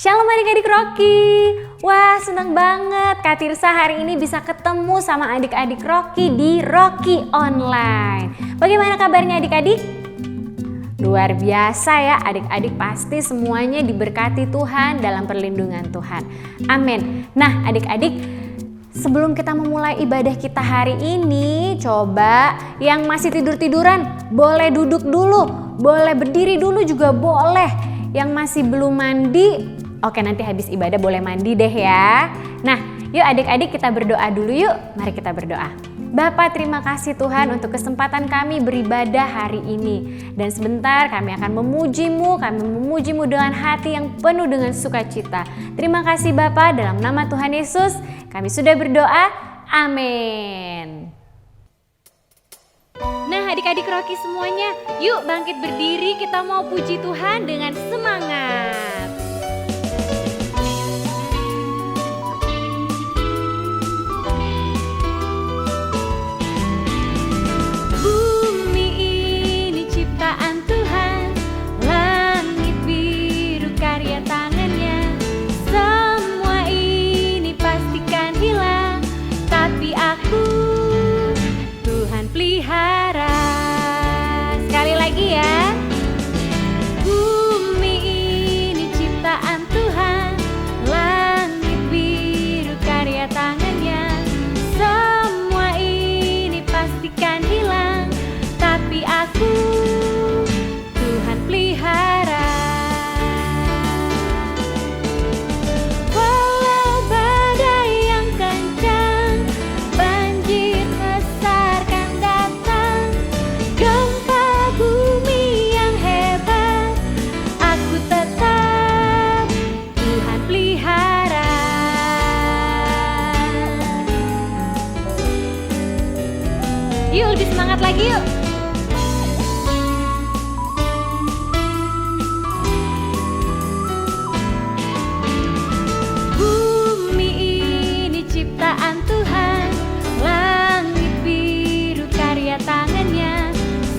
Shalom adik-adik Rocky. Wah, senang banget Kak Tirsa hari ini bisa ketemu sama adik-adik Rocky di Rocky Online. Bagaimana kabarnya adik-adik? Luar biasa ya, adik-adik pasti semuanya diberkati Tuhan dalam perlindungan Tuhan. Amin. Nah, adik-adik, sebelum kita memulai ibadah kita hari ini, coba yang masih tidur-tiduran boleh duduk dulu, boleh berdiri dulu juga boleh. Yang masih belum mandi, oke, nanti habis ibadah boleh mandi deh ya. Nah, yuk adik-adik kita berdoa dulu yuk. Mari kita berdoa. Bapa, terima kasih Tuhan untuk kesempatan kami beribadah hari ini. Dan sebentar kami akan memuji-Mu dengan hati yang penuh dengan sukacita. Terima kasih Bapa, dalam nama Tuhan Yesus kami sudah berdoa. Amin. Nah adik-adik Rocky semuanya, yuk bangkit berdiri, kita mau puji Tuhan dengan semangat. Bumi ini ciptaan Tuhan, langit biru karya tangannya. Semua ini pastikan hilang, tapi aku Tuhan pelihara. Sekali lagi ya. Bumi ini ciptaan Tuhan, langit biru karya tangannya. Semua ini pastikan hilang, tapi aku Tuhan pelihara. Walau badai yang kencang, banjir besar kan datang, gempa bumi yang hebat, aku tetap Tuhan pelihara. Yuk lebih semangat lagi yuk. Bumi ini ciptaan Tuhan, langit biru karya tangannya.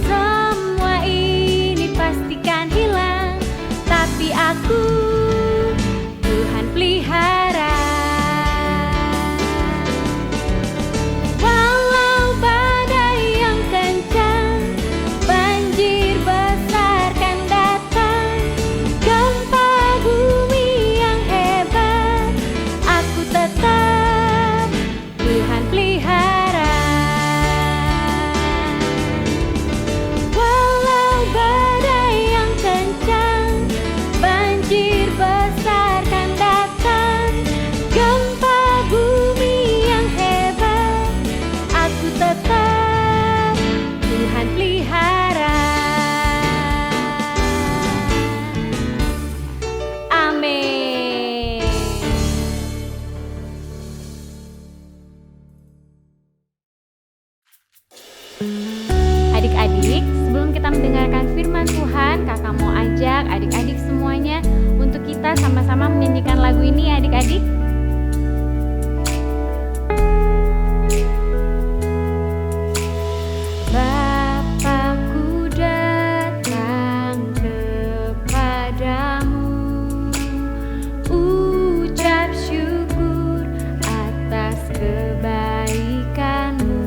Semua ini pastikan hilang, tapi aku Tuhan pelihara. Walau badai yang kencang, banjir besar kan datang, gempa bumi yang hebat, aku tetap Tuhan pelihara. Walau badai yang kencang, banjir besar kan datang, gempa bumi yang hebat, aku tetap Tuhan pelihara. Amin. Adik-adik, sebelum kita mendengarkan firman Tuhan, kakak mau ajak adik-adik semuanya untuk kita sama-sama menyanyikan lagu ini ya adik-adik. Bapakku datang kepadamu, ucap syukur atas kebaikanmu.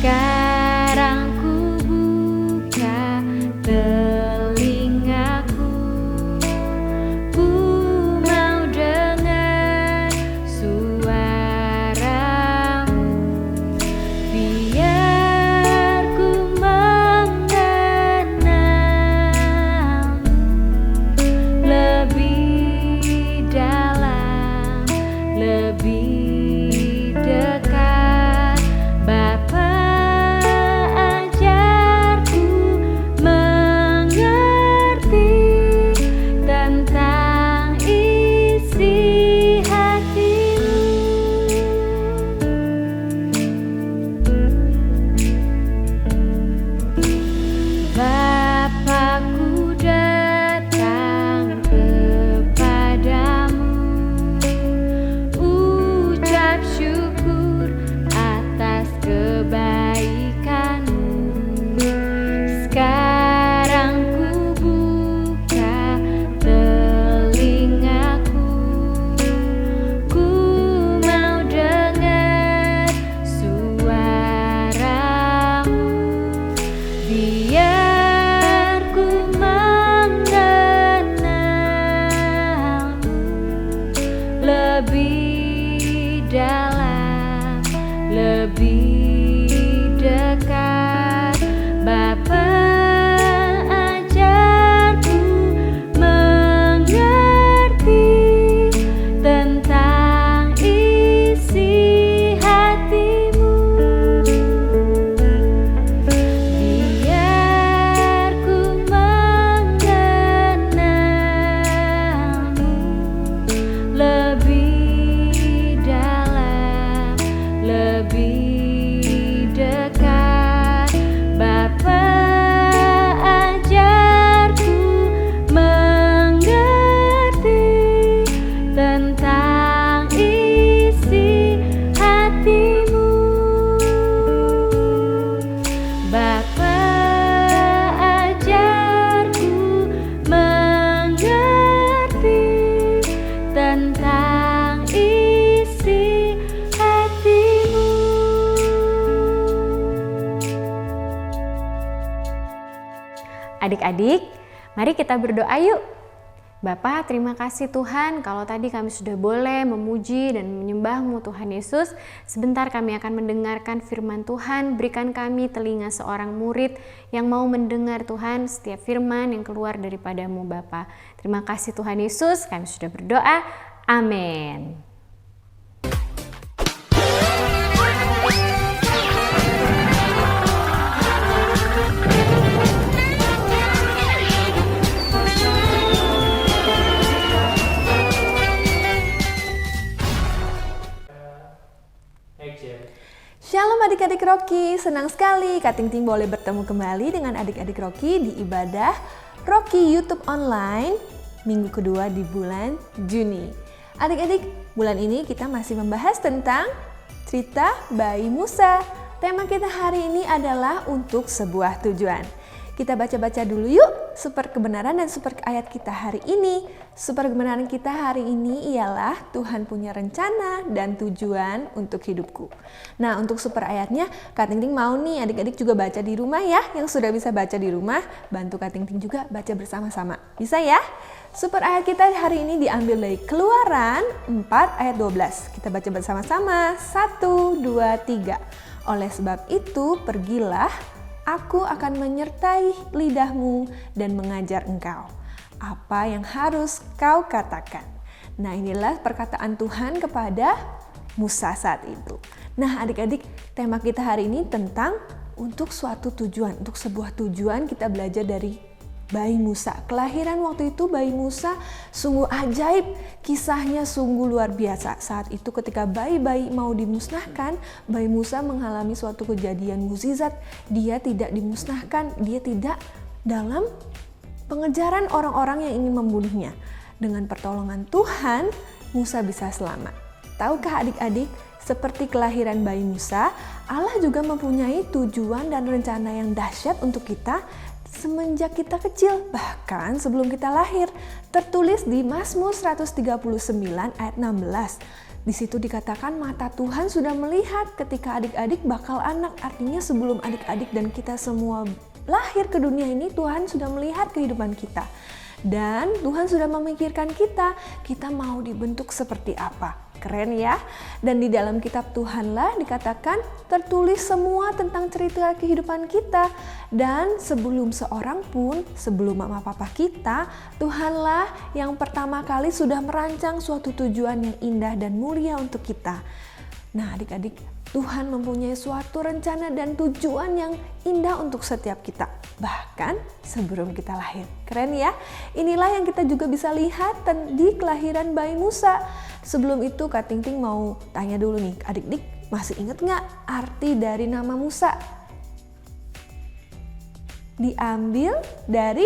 Sekarang ku buka telingaku, ku mau dengar suaramu. Biar ku mengenalmu lebih dalam, lebih dekat. Bapa, ajarku mengerti tentang isi hatimu. Bapakku datang kepadamu, ucap lebih dekat. Bapa, ajarku mengerti tentang isi hatimu. Biar ku mengenalmu lebih dalam, lebih dekat. Bapa, ajarku mengerti tentang isi hatimu. Bapa, ajarku mengerti tentang isi hatimu. Adik-adik, mari kita berdoa yuk. Bapa, terima kasih Tuhan kalau tadi kami sudah boleh memuji dan menyembah-Mu Tuhan Yesus. Sebentar kami akan mendengarkan firman Tuhan. Berikan kami telinga seorang murid yang mau mendengar Tuhan setiap firman yang keluar daripada-Mu Bapa. Terima kasih Tuhan Yesus, kami sudah berdoa. Amin. Shalom adik-adik Rocky, senang sekali Kak Ting Ting boleh bertemu kembali dengan adik-adik Rocky di ibadah Rocky YouTube Online minggu kedua di bulan Juni. Adik-adik, bulan ini kita masih membahas tentang cerita bayi Musa. Tema kita hari ini adalah untuk sebuah tujuan. Kita baca-baca dulu yuk super kebenaran dan super ayat kita hari ini. Super kebenaran kita hari ini ialah Tuhan punya rencana dan tujuan untuk hidupku. Nah, untuk super ayatnya Kak Ting Ting mau nih adik-adik juga baca di rumah ya. Yang sudah bisa baca di rumah, bantu Kak Ting Ting juga baca bersama-sama. Bisa ya? Super ayat kita hari ini diambil dari Keluaran 4 ayat 12. Kita baca bersama-sama. 1, 2, 3. Oleh sebab itu pergilah, aku akan menyertai lidahmu dan mengajar engkau apa yang harus kau katakan. Nah, inilah perkataan Tuhan kepada Musa saat itu. Nah, adik-adik, tema kita hari ini tentang untuk suatu tujuan, untuk sebuah tujuan. Kita belajar dari bayi Musa. Kelahiran waktu itu bayi Musa sungguh ajaib, kisahnya sungguh luar biasa. Saat itu ketika bayi-bayi mau dimusnahkan, bayi Musa mengalami suatu kejadian mukjizat. Dia tidak dimusnahkan, dia tidak dalam pengejaran orang-orang yang ingin membunuhnya. Dengan pertolongan Tuhan, Musa bisa selamat. Tahukah adik-adik, seperti kelahiran bayi Musa, Allah juga mempunyai tujuan dan rencana yang dahsyat untuk kita semenjak kita kecil, bahkan sebelum kita lahir. Tertulis di Mazmur 139 ayat 16. Di situ dikatakan mata Tuhan sudah melihat ketika adik-adik bakal anak. Artinya sebelum adik-adik dan kita semua lahir ke dunia ini, Tuhan sudah melihat kehidupan kita. Dan Tuhan sudah memikirkan kita mau dibentuk seperti apa. Keren ya. Dan di dalam kitab Tuhanlah dikatakan tertulis semua tentang cerita kehidupan kita. Dan sebelum seorang pun, sebelum mama papa kita, Tuhanlah yang pertama kali sudah merancang suatu tujuan yang indah dan mulia untuk kita. Nah, adik-adik, Tuhan mempunyai suatu rencana dan tujuan yang indah untuk setiap kita, bahkan sebelum kita lahir. Keren ya? Inilah yang kita juga bisa lihat di kelahiran bayi Musa. Sebelum itu Kak Ting Ting mau tanya dulu nih, adik-adik masih ingat nggak arti dari nama Musa? Diambil dari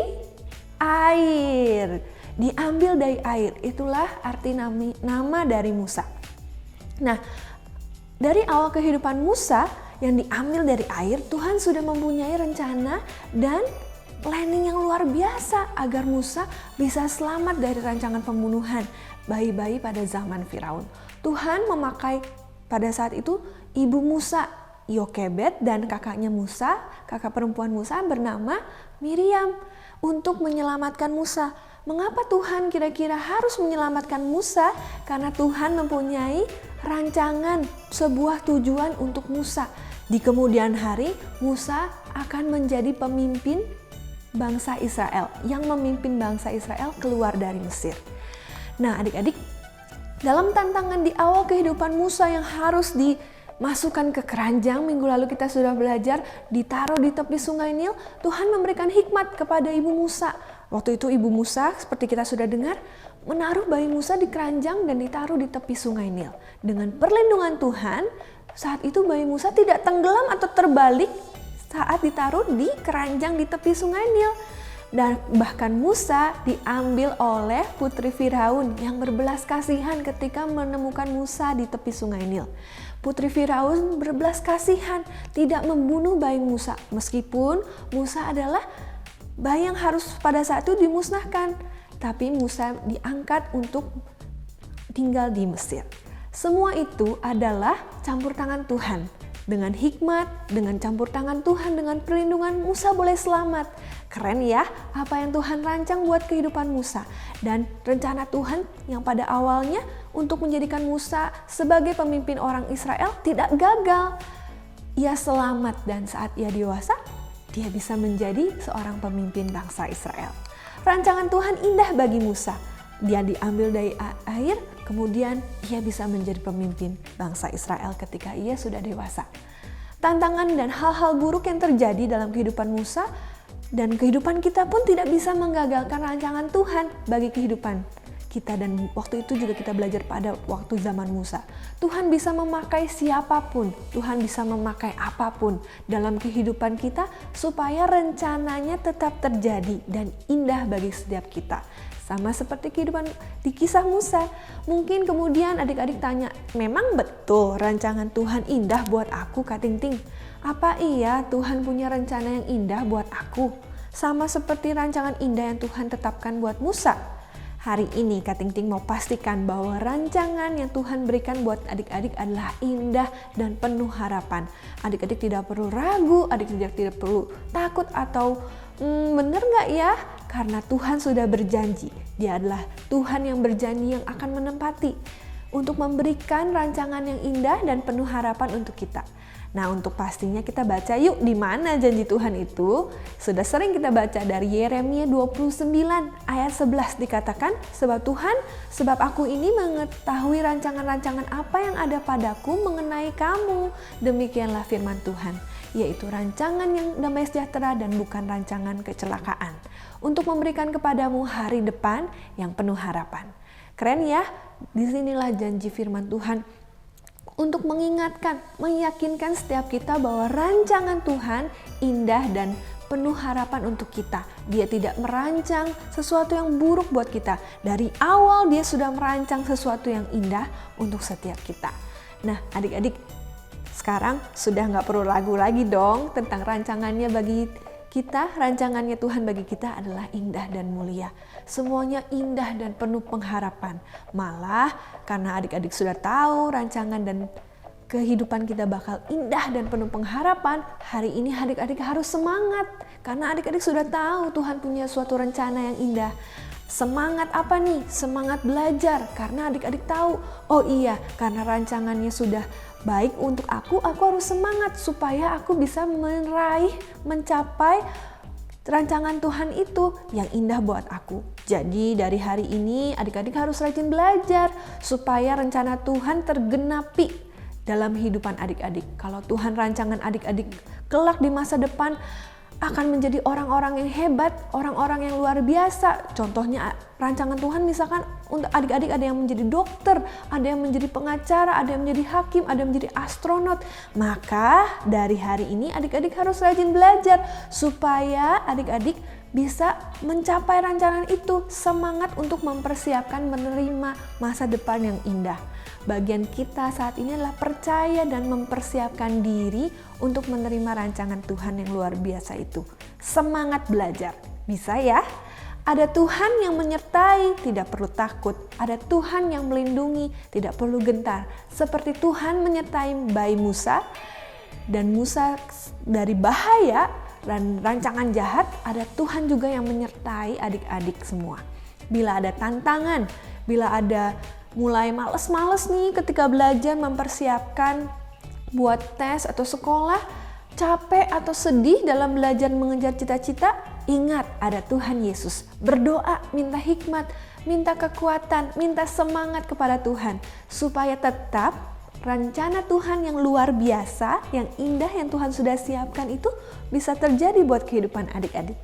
air. Diambil dari air, itulah arti nama dari Musa. Nah, dari awal kehidupan Musa yang diambil dari air, Tuhan sudah mempunyai rencana dan planning yang luar biasa agar Musa bisa selamat dari rancangan pembunuhan bayi-bayi pada zaman Firaun. Tuhan memakai pada saat itu ibu Musa, Yokebed, dan kakaknya Musa, kakak perempuan Musa bernama Miriam untuk menyelamatkan Musa. Mengapa Tuhan kira-kira harus menyelamatkan Musa? Karena Tuhan mempunyai rancangan, sebuah tujuan untuk Musa. Di kemudian hari, Musa akan menjadi pemimpin bangsa Israel, yang memimpin bangsa Israel keluar dari Mesir. Nah adik-adik, dalam tantangan di awal kehidupan Musa yang harus dimasukkan ke keranjang, minggu lalu kita sudah belajar, ditaruh di tepi sungai Nil, Tuhan memberikan hikmat kepada ibu Musa. Waktu itu ibu Musa, seperti kita sudah dengar, menaruh bayi Musa di keranjang dan ditaruh di tepi sungai Nil. Dengan perlindungan Tuhan, saat itu bayi Musa tidak tenggelam atau terbalik saat ditaruh di keranjang di tepi sungai Nil. Dan bahkan Musa diambil oleh putri Firaun yang berbelas kasihan ketika menemukan Musa di tepi sungai Nil. Putri Firaun berbelas kasihan, tidak membunuh bayi Musa, meskipun Musa adalah bayi yang harus pada saat itu dimusnahkan. Tapi Musa diangkat untuk tinggal di Mesir. Semua itu adalah campur tangan Tuhan. Dengan hikmat, dengan campur tangan Tuhan, dengan perlindungan Musa boleh selamat. Keren ya apa yang Tuhan rancang buat kehidupan Musa. Dan rencana Tuhan yang pada awalnya untuk menjadikan Musa sebagai pemimpin orang Israel tidak gagal. Ia selamat dan saat ia dewasa, dia bisa menjadi seorang pemimpin bangsa Israel. Rancangan Tuhan indah bagi Musa. Dia diambil dari air, kemudian ia bisa menjadi pemimpin bangsa Israel ketika ia sudah dewasa. Tantangan dan hal-hal buruk yang terjadi dalam kehidupan Musa dan kehidupan kita pun tidak bisa menggagalkan rancangan Tuhan bagi kehidupan kita. Dan waktu itu juga kita belajar pada waktu zaman Musa. Tuhan bisa memakai siapapun, Tuhan bisa memakai apapun dalam kehidupan kita supaya rencananya tetap terjadi dan indah bagi setiap kita. Sama seperti kehidupan di kisah Musa. Mungkin kemudian adik-adik tanya, memang betul rancangan Tuhan indah buat aku, Kak Ting-Ting? Apa iya Tuhan punya rencana yang indah buat aku? Sama seperti rancangan indah yang Tuhan tetapkan buat Musa. Hari ini Kak Ting-Ting mau pastikan bahwa rancangan yang Tuhan berikan buat adik-adik adalah indah dan penuh harapan. Adik-adik tidak perlu ragu, adik-adik tidak perlu takut atau bener gak ya? Karena Tuhan sudah berjanji. Dia adalah Tuhan yang berjanji yang akan menempati untuk memberikan rancangan yang indah dan penuh harapan untuk kita. Nah, untuk pastinya kita baca yuk di mana janji Tuhan itu. Sudah sering kita baca dari Yeremia 29 ayat 11 dikatakan, sebab aku ini mengetahui rancangan-rancangan apa yang ada padaku mengenai kamu. Demikianlah firman Tuhan, yaitu rancangan yang damai sejahtera dan bukan rancangan kecelakaan, untuk memberikan kepadamu hari depan yang penuh harapan. Keren ya, disinilah janji firman Tuhan untuk mengingatkan, meyakinkan setiap kita bahwa rancangan Tuhan indah dan penuh harapan untuk kita. Dia tidak merancang sesuatu yang buruk buat kita. Dari awal dia sudah merancang sesuatu yang indah untuk setiap kita. Nah adik-adik, sekarang sudah nggak perlu ragu lagi dong tentang rancangannya bagi kita. Rancangannya Tuhan bagi kita adalah indah dan mulia. Semuanya indah dan penuh pengharapan. Malah karena adik-adik sudah tahu rancangan dan kehidupan kita bakal indah dan penuh pengharapan, hari ini adik-adik harus semangat. Karena adik-adik sudah tahu Tuhan punya suatu rencana yang indah. Semangat apa nih? Semangat belajar. Karena adik-adik tahu, oh iya, karena rancangannya sudah baik untuk aku harus semangat supaya aku bisa mencapai rancangan Tuhan itu yang indah buat aku. Jadi dari hari ini adik-adik harus rajin belajar supaya rencana Tuhan tergenapi dalam kehidupan adik-adik. Kalau Tuhan rancangan adik-adik kelak di masa depan akan menjadi orang-orang yang hebat, orang-orang yang luar biasa. Contohnya rancangan Tuhan misalkan untuk adik-adik ada yang menjadi dokter, ada yang menjadi pengacara, ada yang menjadi hakim, ada yang menjadi astronot. Maka dari hari ini adik-adik harus rajin belajar supaya adik-adik bisa mencapai rancangan itu. Semangat untuk mempersiapkan menerima masa depan yang indah. Bagian kita saat ini adalah percaya dan mempersiapkan diri untuk menerima rancangan Tuhan yang luar biasa itu. Semangat belajar, bisa ya? Ada Tuhan yang menyertai, tidak perlu takut. Ada Tuhan yang melindungi, tidak perlu gentar. Seperti Tuhan menyertai bayi Musa, dan Musa dari bahaya dan rancangan jahat, ada Tuhan juga yang menyertai adik-adik semua. Bila ada tantangan, bila ada mulai males-males nih ketika belajar mempersiapkan buat tes atau sekolah, capek atau sedih dalam belajar mengejar cita-cita, ingat ada Tuhan Yesus. Berdoa, minta hikmat, minta kekuatan, minta semangat kepada Tuhan supaya tetap rencana Tuhan yang luar biasa, yang indah yang Tuhan sudah siapkan itu bisa terjadi buat kehidupan adik-adik.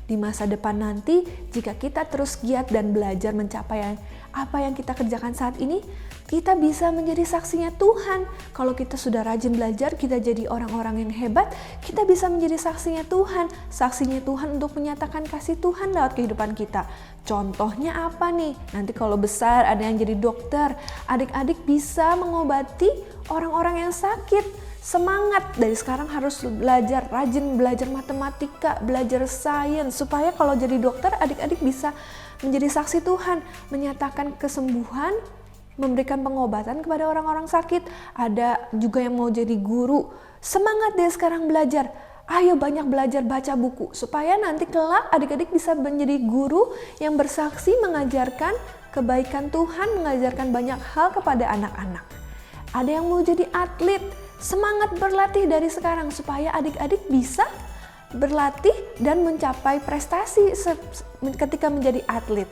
Di masa depan nanti, jika kita terus giat dan belajar mencapai apa yang kita kerjakan saat ini, kita bisa menjadi saksinya Tuhan. Kalau kita sudah rajin belajar, kita jadi orang-orang yang hebat, kita bisa menjadi saksinya Tuhan. Saksinya Tuhan untuk menyatakan kasih Tuhan lewat kehidupan kita. Contohnya apa nih? Nanti kalau besar ada yang jadi dokter, adik-adik bisa mengobati orang-orang yang sakit. Semangat dari sekarang harus belajar, rajin belajar matematika, belajar sains, supaya kalau jadi dokter adik-adik bisa menjadi saksi Tuhan, menyatakan kesembuhan, memberikan pengobatan kepada orang-orang sakit. Ada juga yang mau jadi guru, semangat dari sekarang belajar. Ayo banyak belajar, baca buku, supaya nanti kelak adik-adik bisa menjadi guru yang bersaksi mengajarkan kebaikan Tuhan, mengajarkan banyak hal kepada anak-anak. Ada yang mau jadi atlet, semangat berlatih dari sekarang supaya adik-adik bisa berlatih dan mencapai prestasi ketika menjadi atlet.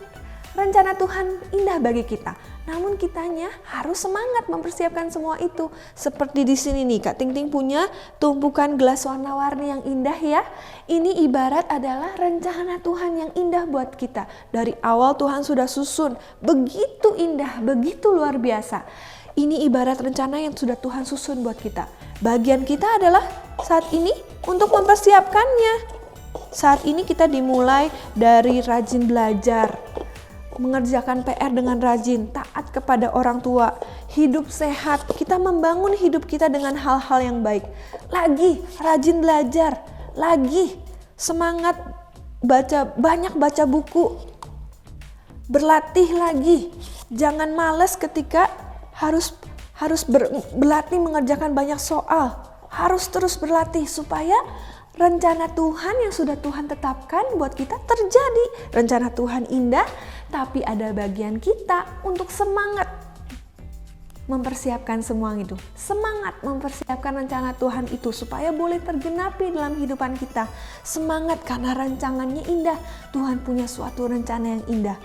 Rencana Tuhan indah bagi kita, namun kitanya harus semangat mempersiapkan semua itu. Seperti di sini nih, Kak Ting Ting punya tumpukan gelas warna-warni yang indah ya. Ini ibarat adalah rencana Tuhan yang indah buat kita. Dari awal Tuhan sudah susun, begitu indah, begitu luar biasa. Ini ibarat rencana yang sudah Tuhan susun buat kita. Bagian kita adalah saat ini untuk mempersiapkannya. Saat ini kita dimulai dari rajin belajar, mengerjakan PR dengan rajin, taat kepada orang tua, hidup sehat. Kita membangun hidup kita dengan hal-hal yang baik. Lagi rajin belajar, lagi semangat banyak baca buku, berlatih lagi. Jangan malas ketika harus berlatih mengerjakan banyak soal. Harus terus berlatih supaya rencana Tuhan yang sudah Tuhan tetapkan buat kita terjadi. Rencana Tuhan indah, tapi ada bagian kita untuk semangat mempersiapkan semua itu. Semangat mempersiapkan rencana Tuhan itu supaya boleh tergenapi dalam kehidupan kita. Semangat karena rancangannya indah. Tuhan punya suatu rencana yang indah.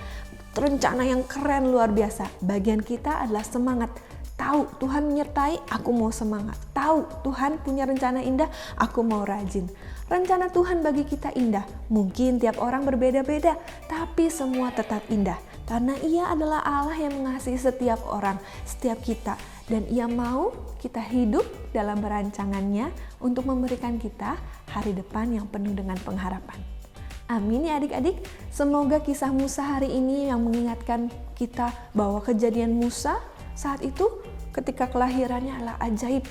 Rencana yang keren luar biasa. Bagian kita adalah semangat. Tahu Tuhan menyertai, aku mau semangat. Tahu Tuhan punya rencana indah, aku mau rajin. Rencana Tuhan bagi kita indah. Mungkin tiap orang berbeda-beda, tapi semua tetap indah. Karena Ia adalah Allah yang mengasihi setiap orang, setiap kita. Dan Ia mau kita hidup dalam rancangannya untuk memberikan kita hari depan yang penuh dengan pengharapan. Amin ya adik-adik. Semoga kisah Musa hari ini yang mengingatkan kita bahwa kejadian Musa saat itu ketika kelahirannya adalah ajaib.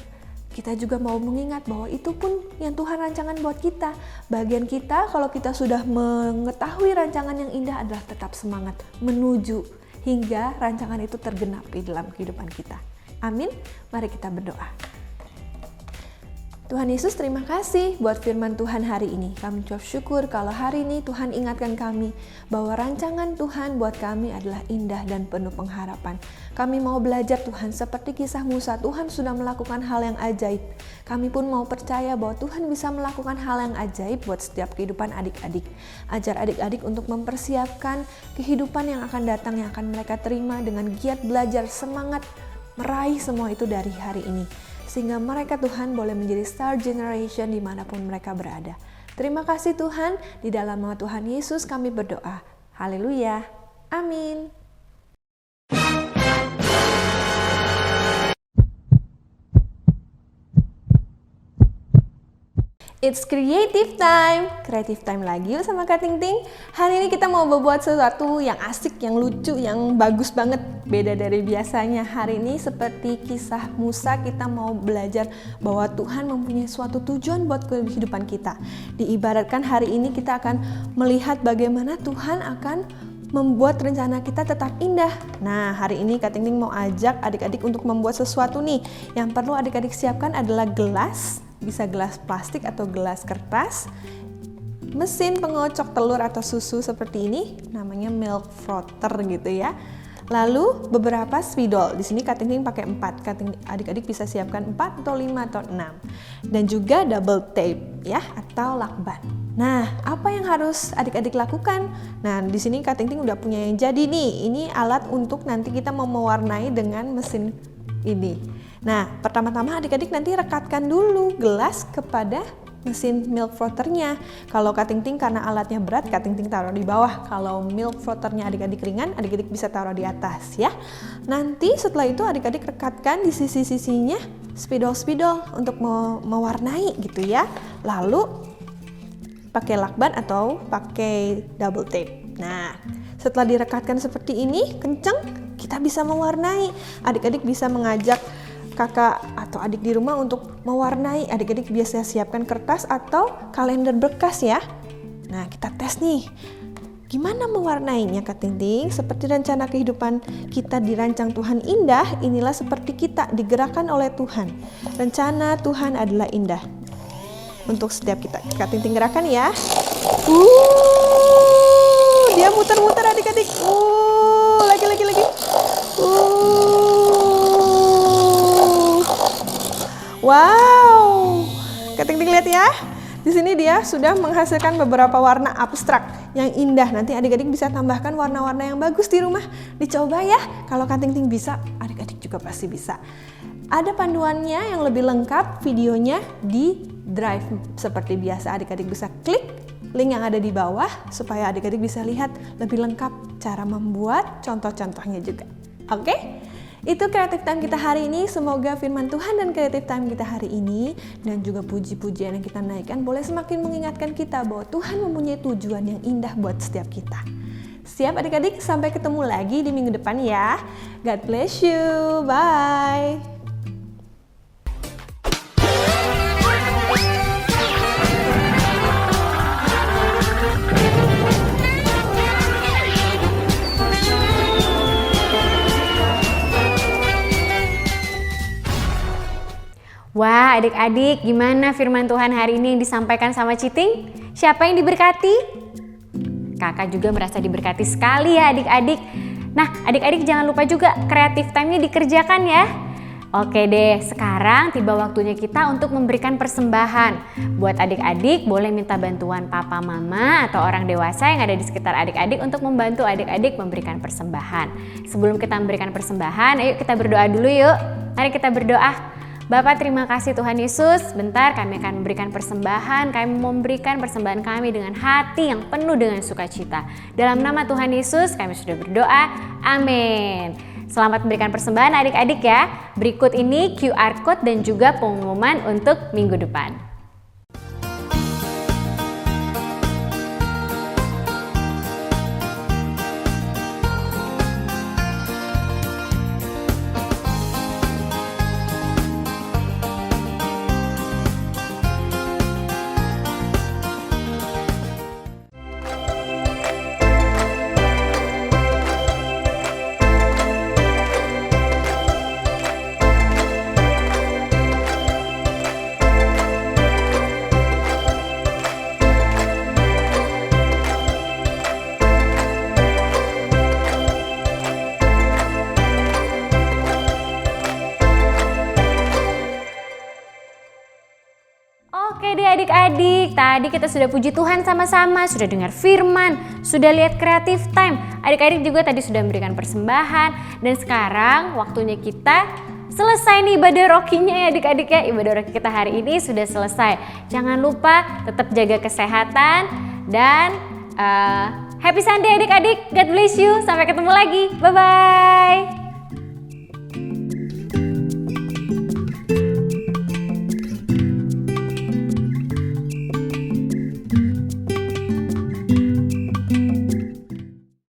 Kita juga mau mengingat bahwa itu pun yang Tuhan rancangan buat kita. Bagian kita kalau kita sudah mengetahui rancangan yang indah adalah tetap semangat menuju hingga rancangan itu tergenapi dalam kehidupan kita. Amin. Mari kita berdoa. Tuhan Yesus, terima kasih buat firman Tuhan hari ini. Kami ucap syukur kalau hari ini Tuhan ingatkan kami bahwa rancangan Tuhan buat kami adalah indah dan penuh pengharapan. Kami mau belajar Tuhan seperti kisah Musa. Tuhan sudah melakukan hal yang ajaib. Kami pun mau percaya bahwa Tuhan bisa melakukan hal yang ajaib buat setiap kehidupan adik-adik. Ajar adik-adik untuk mempersiapkan kehidupan yang akan datang, yang akan mereka terima dengan giat belajar, semangat meraih semua itu dari hari ini. Sehingga mereka Tuhan boleh menjadi star generation dimanapun mereka berada. Terima kasih Tuhan, di dalam nama Tuhan Yesus kami berdoa. Haleluya. Amin. It's creative time lagi yuk sama Kak Ting Ting. Hari ini kita mau membuat sesuatu yang asik, yang lucu, yang bagus banget. Beda dari biasanya. Hari ini seperti kisah Musa, kita mau belajar bahwa Tuhan mempunyai suatu tujuan buat kehidupan kita. Diibaratkan hari ini kita akan melihat bagaimana Tuhan akan membuat rencana kita tetap indah. Nah, hari ini Kak Ting Ting mau ajak adik-adik untuk membuat sesuatu nih. Yang perlu adik-adik siapkan adalah gelas. Bisa gelas plastik atau gelas kertas, mesin pengocok telur atau susu seperti ini, namanya milk frother gitu ya. Lalu beberapa spidol. Di sini Kak Ting Ting pakai 4. Adik-adik bisa siapkan 4 atau 5 atau 6. Dan juga double tape ya atau lakban. Nah, apa yang harus adik-adik lakukan? Nah, di sini Kak Ting Ting udah punya yang jadi nih. Ini alat untuk nanti kita mau mewarnai dengan mesin ini. Nah, pertama-tama adik-adik nanti rekatkan dulu gelas kepada mesin milk frothernya. Kalau Kak Ting Ting karena alatnya berat, Kak Ting Ting taruh di bawah. Kalau milk frothernya adik-adik ringan, adik-adik bisa taruh di atas ya. Nanti setelah itu adik-adik rekatkan di sisi-sisinya spidol-spidol untuk mewarnai gitu ya. Lalu pakai lakban atau pakai double tape. Nah, setelah direkatkan seperti ini, kenceng, kita bisa mewarnai. Adik-adik bisa mengajak kakak atau adik di rumah untuk mewarnai. Adik-adik biasa siapkan kertas atau kalender bekas ya. Nah, kita tes nih. Gimana mewarnainya Kak Ting Ting? Seperti rencana kehidupan kita dirancang Tuhan indah, inilah seperti kita digerakkan oleh Tuhan. Rencana Tuhan adalah indah untuk setiap kita. Kak Ting Ting gerakan ya. Dia muter-muter adik-adik. Lagi. Wow, Kak Ting Ting lihat ya. Di sini dia sudah menghasilkan beberapa warna abstrak yang indah. Nanti adik-adik bisa tambahkan warna-warna yang bagus di rumah. Dicoba ya. Kalau Kak Ting Ting bisa, adik-adik juga pasti bisa. Ada panduannya yang lebih lengkap videonya di Drive seperti biasa. Adik-adik bisa klik link yang ada di bawah supaya adik-adik bisa lihat lebih lengkap cara membuat contoh-contohnya juga. Oke? Itu Creative Time kita hari ini. Semoga firman Tuhan dan Creative Time kita hari ini dan juga puji-pujian yang kita naikkan boleh semakin mengingatkan kita bahwa Tuhan mempunyai tujuan yang indah buat setiap kita. Siap adik-adik? Sampai ketemu lagi di minggu depan ya. God bless you. Bye. Wah, adik-adik, gimana firman Tuhan hari ini yang disampaikan sama Citing? Siapa yang diberkati? Kakak juga merasa diberkati sekali ya adik-adik. Nah, adik-adik jangan lupa juga creative time-nya dikerjakan ya. Oke deh, sekarang tiba waktunya kita untuk memberikan persembahan. Buat adik-adik boleh minta bantuan papa, mama, atau orang dewasa yang ada di sekitar adik-adik untuk membantu adik-adik memberikan persembahan. Sebelum kita memberikan persembahan, ayo kita berdoa dulu yuk. Mari kita berdoa. Bapak, terima kasih Tuhan Yesus. Bentar kami akan memberikan persembahan. Kami memberikan persembahan kami dengan hati yang penuh dengan sukacita. Dalam nama Tuhan Yesus kami sudah berdoa. Amin. Selamat memberikan persembahan adik-adik ya. Berikut ini QR Code dan juga pengumuman untuk minggu depan. Oke deh adik-adik, tadi kita sudah puji Tuhan sama-sama, sudah dengar firman, sudah lihat creative time. Adik-adik juga tadi sudah memberikan persembahan. Dan sekarang waktunya kita selesai nih ibadah Rokinya ya adik-adik ya. Ibadah Roki kita hari ini sudah selesai. Jangan lupa tetap jaga kesehatan dan happy Sunday adik-adik. God bless you, sampai ketemu lagi, bye-bye.